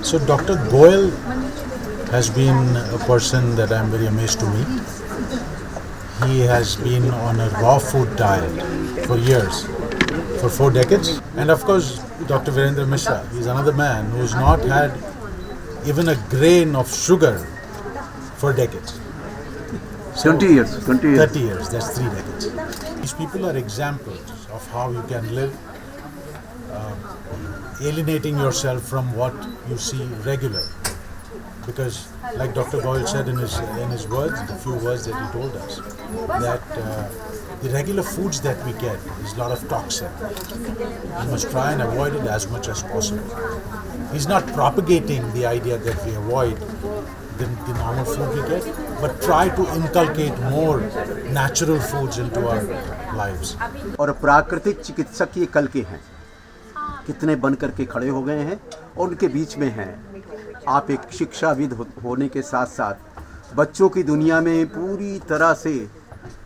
So Dr. Goyal has been a person that I'm very amazed to meet. He has been on a raw food diet for years, for 4 decades. And of course, Dr. Virendra Mishra, he's another man who's not had even a grain of sugar for decades. 20 years. 30 years, that's 3 decades. These people are examples of how you can live, alienating yourself from what you see regular. Because, like Dr. Goyal said in his words, the few words that he told us, that the regular foods that we get is a lot of toxin. We must try and avoid it as much as possible. He's not propagating the idea that we avoid the normal food we get, but try to inculcate more natural foods into our lives. और प्राकृतिक चिकित्सक ये कल के हैं, कितने बन करके खड़े हो गए हैं और उनके बीच में हैं। आप एक शिक्षाविद होने के साथ साथ बच्चों की दुनिया में पूरी तरह से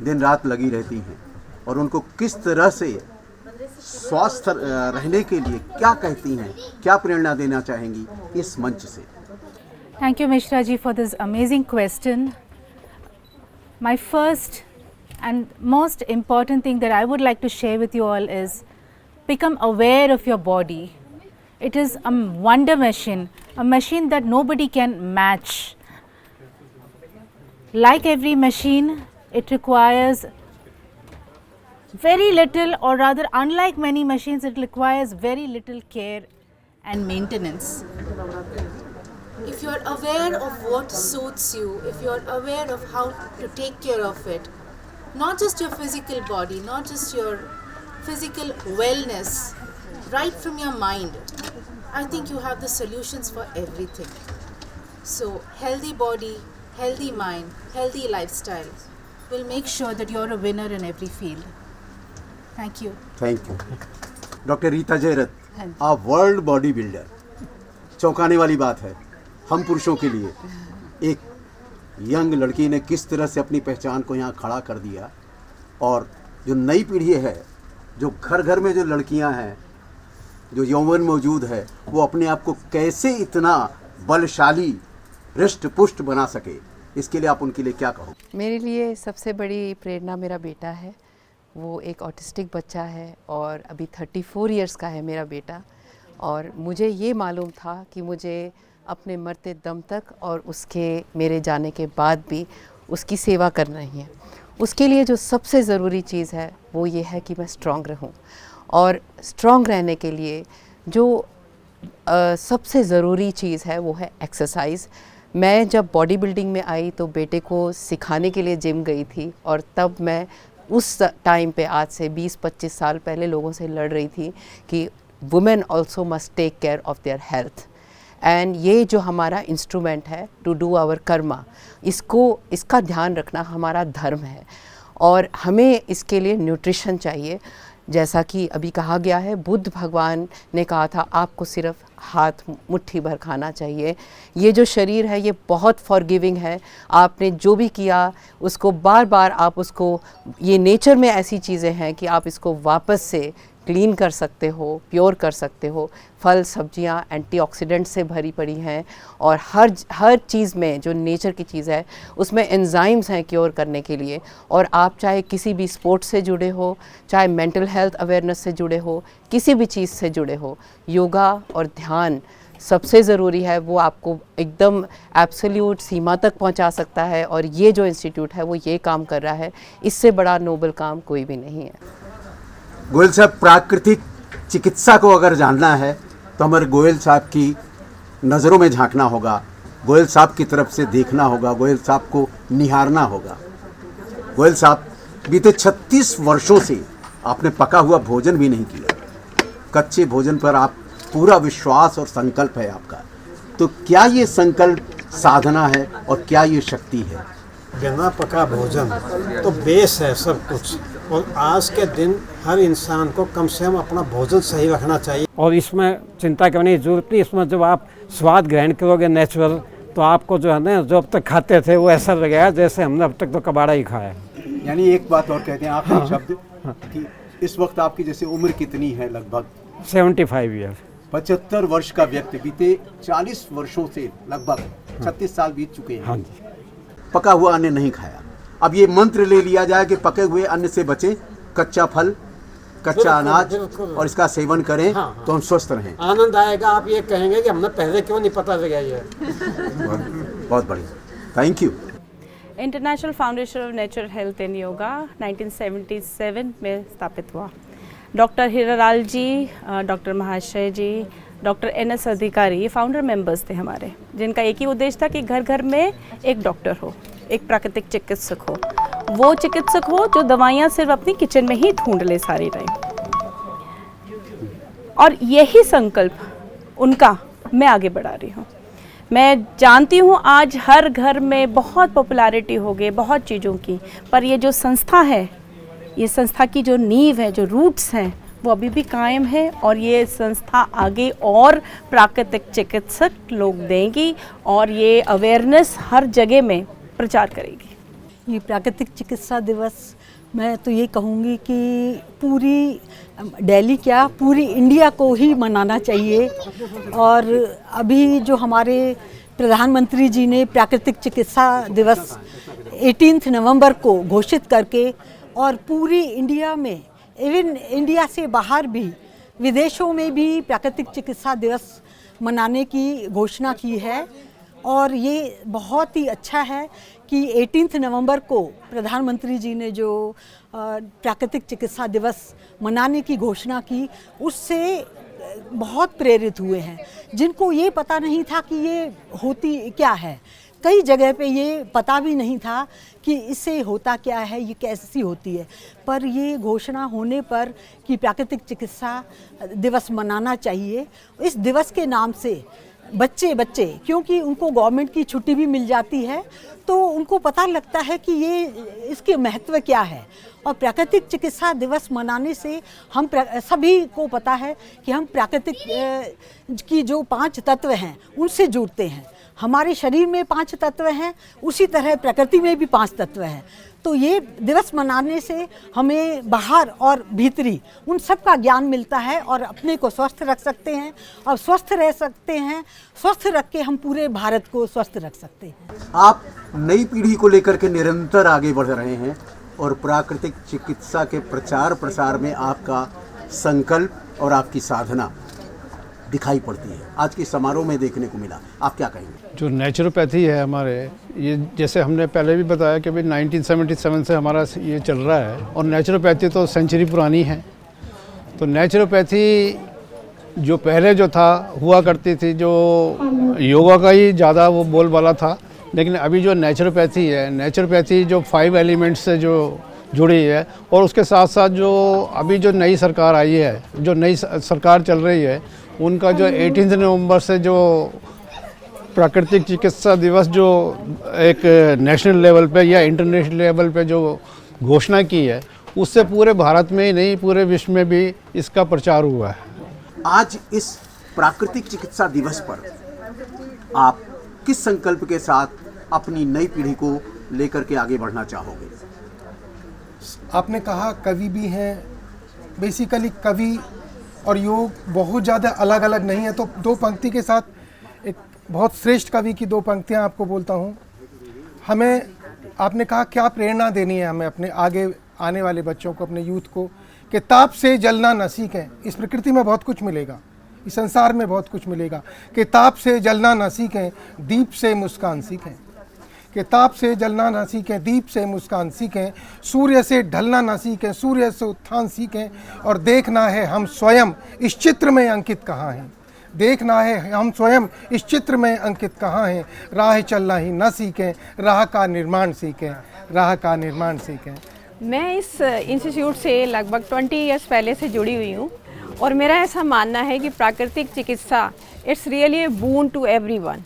दिन रात लगी रहती हैं और उनको किस तरह से स्वस्थ रहने के लिए क्या कहती हैं, क्या प्रेरणा देना चाहेंगी इस मंच से? Thank you, Mishra ji, for this amazing question. My first and most important thing that I would like to share with you all is become aware of your body. It is a wonder machine, a machine that nobody can match. Like every machine, it requires very little, or rather, unlike many machines, it requires very little care and maintenance. If you are aware of what suits you, if you are aware of how to take care of it, not just your physical body, not just your physical wellness, right from your mind, I think you have the solutions for everything. So, healthy body, healthy mind, healthy lifestyle will make sure that you're a winner in every field. Thank you. Thank you. Doctor Rita Jayrath, आप world body builder, चौंकाने वाली बात है हम पुरुषों के लिए। एक यंग लड़की ने किस तरह से अपनी पहचान को यहाँ खड़ा कर दिया, और जो नई पीढ़ी है, जो घर घर में जो लड़कियाँ हैं, जो यौवन मौजूद है, वो अपने आप को कैसे इतना बलशाली हृष्ट पुष्ट बना सके, इसके लिए आप उनके लिए क्या कहो? मेरे लिए सबसे बड़ी प्रेरणा मेरा बेटा है। वो एक ऑटिस्टिक बच्चा है और अभी 34 इयर्स का है मेरा बेटा, और मुझे ये मालूम था कि मुझे अपने मरते दम तक और उसके मेरे जाने के बाद भी उसकी सेवा करना ही है। उसके लिए जो सबसे ज़रूरी चीज़ है वो ये है कि मैं स्ट्रॉन्ग रहूं, और स्ट्रॉन्ग रहने के लिए जो सबसे ज़रूरी चीज़ है वो है एक्सरसाइज। मैं जब बॉडी बिल्डिंग में आई तो बेटे को सिखाने के लिए जिम गई थी, और तब मैं उस टाइम पे आज से 20-25 साल पहले लोगों से लड़ रही थी कि women also must take care of their health. And ये जो हमारा इंस्ट्रूमेंट है टू डू आवर कर्मा, इसका ध्यान रखना हमारा धर्म है, और हमें इसके लिए न्यूट्रिशन चाहिए। जैसा कि अभी कहा गया है, बुद्ध भगवान ने कहा था आपको सिर्फ हाथ मुट्ठी भर खाना चाहिए। ये जो शरीर है ये बहुत फॉरगिविंग है, आपने जो भी किया उसको बार बार आप उसको, ये नेचर में ऐसी चीज़ें हैं कि आप इसको वापस से क्लीन कर सकते हो, प्योर कर सकते हो। फल सब्जियां एंटीऑक्सीडेंट से भरी पड़ी हैं, और हर चीज़ में जो नेचर की चीज़ है उसमें एंजाइम्स हैं क्योर करने के लिए। और आप चाहे किसी भी स्पोर्ट्स से जुड़े हो, चाहे मेंटल हेल्थ अवेयरनेस से जुड़े हो, किसी भी चीज़ से जुड़े हो, योगा और ध्यान सबसे ज़रूरी है। वो आपको एकदम एब्सोल्यूट सीमा तक पहुंचा सकता है, और ये जो इंस्टीट्यूट है वो ये काम कर रहा है, इससे बड़ा नोबल काम कोई भी नहीं है। गोयल साहब, प्राकृतिक चिकित्सा को अगर जानना है तो हमारे गोयल साहब की नज़रों में झांकना होगा, गोयल साहब की तरफ से देखना होगा, गोयल साहब को निहारना होगा। गोयल साहब, बीते 36 वर्षों से आपने पका हुआ भोजन भी नहीं किया, कच्चे भोजन पर आप पूरा विश्वास और संकल्प है आपका। तो क्या ये संकल्प साधना है और क्या ये शक्ति है? बिना पका भोजन तो बेस है सब कुछ, और आज के दिन हर इंसान को कम से कम अपना भोजन सही रखना चाहिए। और इसमें चिंता करने की जरूरत नहीं। इसमें जब आप स्वाद ग्रहण करोगे नेचुरल, तो आपको जो है ना, जो अब तक खाते थे वो ऐसा लगेगा जैसे हमने अब तक तो कबाड़ा ही खाया। यानी एक बात और कहते हैं आप, शब्द कि इस वक्त आपकी जैसे उम्र कितनी है? लगभग 75 ईयर। 75 वर्ष का व्यक्ति बीते 40 वर्षों से लगभग 36 साल बीत चुके हैं। हाँ जी। पका हुआ अन्न नहीं खाया। अब ये मंत्र ले लिया जाए कि पके हुए अन्न से बचें, कच्चा फल, कच्चा अनाज और इसका सेवन करें। हाँ। तो हम स्वस्थ रहें। आनंद आएगा, आप ये कहेंगे कि हमने पहले क्यों नहीं पता लगा ये। बहुत बढ़िया, thank you. International foundation of natural health and yoga 1977 में स्थापित हुआ। डॉक्टर हीरालाल जी, डॉक्टर महाशय जी, डॉक्टर NS अधिकारी, ये फाउंडर मेंबर्स थे हमारे, जिनका एक ही उद्देश्य था कि घर घर में एक डॉक्टर हो, एक प्राकृतिक चिकित्सक हो। वो चिकित्सक हो जो दवाइयाँ सिर्फ अपनी किचन में ही ढूंढ ले सारी टाइम। और यही संकल्प उनका मैं आगे बढ़ा रही हूँ। मैं जानती हूँ आज हर घर में बहुत पॉपुलैरिटी हो गई बहुत चीज़ों की, पर ये जो संस्था है, ये संस्था की जो नींव है, जो रूट्स हैं, वो अभी भी कायम है। और ये संस्था आगे और प्राकृतिक चिकित्सक लोग देंगी और ये अवेयरनेस हर जगह में प्रचार करेगी। ये प्राकृतिक चिकित्सा दिवस मैं तो ये कहूँगी कि पूरी दिल्ली क्या पूरी इंडिया को ही मनाना चाहिए। और अभी जो हमारे प्रधानमंत्री जी ने प्राकृतिक चिकित्सा दिवस 18 नवंबर को घोषित करके और पूरी इंडिया में, इवन इंडिया से बाहर भी, विदेशों में भी प्राकृतिक चिकित्सा दिवस मनाने की घोषणा की है। और ये बहुत ही अच्छा है कि 18 नवंबर को प्रधानमंत्री जी ने जो प्राकृतिक चिकित्सा दिवस मनाने की घोषणा की, उससे बहुत प्रेरित हुए हैं। जिनको ये पता नहीं था कि ये होती क्या है, कई जगह पे ये पता भी नहीं था कि इससे होता क्या है, ये कैसी होती है। पर ये घोषणा होने पर कि प्राकृतिक चिकित्सा दिवस मनाना चाहिए, इस दिवस के नाम से बच्चे क्योंकि उनको गवर्नमेंट की छुट्टी भी मिल जाती है, तो उनको पता लगता है कि ये इसके महत्व क्या है। और प्राकृतिक चिकित्सा दिवस मनाने से हम सभी को पता है कि हम प्राकृतिक की जो 5 तत्व हैं उनसे जुड़ते हैं। हमारे शरीर में 5 तत्व हैं, उसी तरह प्रकृति में भी 5 तत्व हैं। तो ये दिवस मनाने से हमें बाहर और भीतरी उन सब का ज्ञान मिलता है और अपने को स्वस्थ रख सकते हैं और स्वस्थ रह सकते हैं। स्वस्थ रख के हम पूरे भारत को स्वस्थ रख सकते हैं। आप नई पीढ़ी को लेकर के निरंतर आगे बढ़ रहे हैं और प्राकृतिक चिकित्सा के प्रचार प्रसार में आपका संकल्प और आपकी साधना दिखाई पड़ती है, आज के समारोह में देखने को मिला। आप क्या कहेंगे? जो नेचुरोपैथी है हमारे, ये जैसे हमने पहले भी बताया कि भाई 1977 से हमारा ये चल रहा है और नेचुरोपैथी तो सेंचुरी पुरानी है। तो नेचुरोपैथी जो पहले जो था हुआ करती थी, जो योगा का ही ज़्यादा वो बोलबाला था, लेकिन अभी जो नेचुरोपैथी है, नेचुरोपैथी जो 5 एलिमेंट्स से जो जुड़ी है, और उसके साथ साथ जो अभी जो नई सरकार आई है, जो नई सरकार चल रही है, उनका जो 18 नवंबर से जो प्राकृतिक चिकित्सा दिवस जो एक नेशनल लेवल पे या इंटरनेशनल लेवल पे जो घोषणा की है, उससे पूरे भारत में ही नहीं पूरे विश्व में भी इसका प्रचार हुआ है। आज इस प्राकृतिक चिकित्सा दिवस पर आप किस संकल्प के साथ अपनी नई पीढ़ी को लेकर के आगे बढ़ना चाहोगे? आपने कहा कवि भी हैं, बेसिकली कवि और योग बहुत ज़्यादा अलग अलग नहीं है। तो 2 पंक्ति के साथ एक बहुत श्रेष्ठ कवि की 2 पंक्तियाँ आपको बोलता हूँ। हमें, आपने कहा क्या प्रेरणा देनी है हमें अपने आगे आने वाले बच्चों को, अपने यूथ को, कि ताप से जलना न सीखें। इस प्रकृति में बहुत कुछ मिलेगा, इस संसार में बहुत कुछ मिलेगा। कि ताप से जलना न सीखें, दीप से मुस्कान सीखें। कि ताप से जलना न सीखें, दीप से मुस्कान सीखें। सूर्य से ढलना न सीखें, सूर्य से उत्थान सीखें। और देखना है हम स्वयं इस चित्र में अंकित कहाँ हैं। देखना है हम स्वयं इस चित्र में अंकित कहाँ हैं। राह चलना ही न सीखें, राह का निर्माण सीखें, राह का निर्माण सीखें। मैं इस इंस्टीट्यूट से लगभग 20 इयर्स पहले से जुड़ी हुई हूँ और मेरा ऐसा मानना है कि प्राकृतिक चिकित्सा it's really a boon to everyone.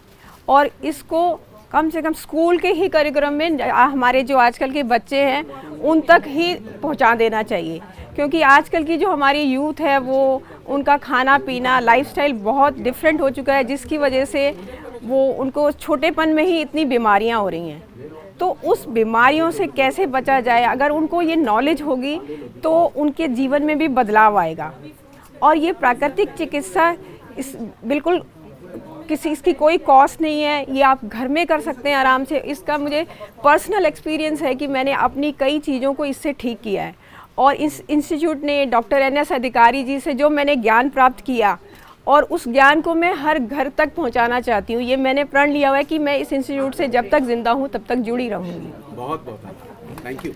और इसको कम से कम स्कूल के ही करिकुलम में हमारे जो आजकल के बच्चे हैं उन तक ही पहुंचा देना चाहिए। क्योंकि आजकल की जो हमारी यूथ है वो उनका खाना पीना लाइफस्टाइल बहुत डिफरेंट हो चुका है, जिसकी वजह से वो उनको छोटेपन में ही इतनी बीमारियां हो रही हैं। तो उस बीमारियों से कैसे बचा जाए, अगर उनको ये नॉलेज होगी तो उनके जीवन में भी बदलाव आएगा। और ये प्राकृतिक चिकित्सा इस बिल्कुल किसी इसकी कोई कॉस्ट नहीं है, ये आप घर में कर सकते हैं आराम से। इसका मुझे पर्सनल एक्सपीरियंस है कि मैंने अपनी कई चीज़ों को इससे ठीक किया है। और इस इंस्टीट्यूट ने डॉक्टर NS अधिकारी जी से जो मैंने ज्ञान प्राप्त किया और उस ज्ञान को मैं हर घर तक पहुंचाना चाहती हूँ। ये मैंने प्रण लिया हुआ है कि मैं इस इंस्टीट्यूट से जब तक जिंदा हूँ तब तक जुड़ी रहूँगी। बहुत बहुत थैंक यू।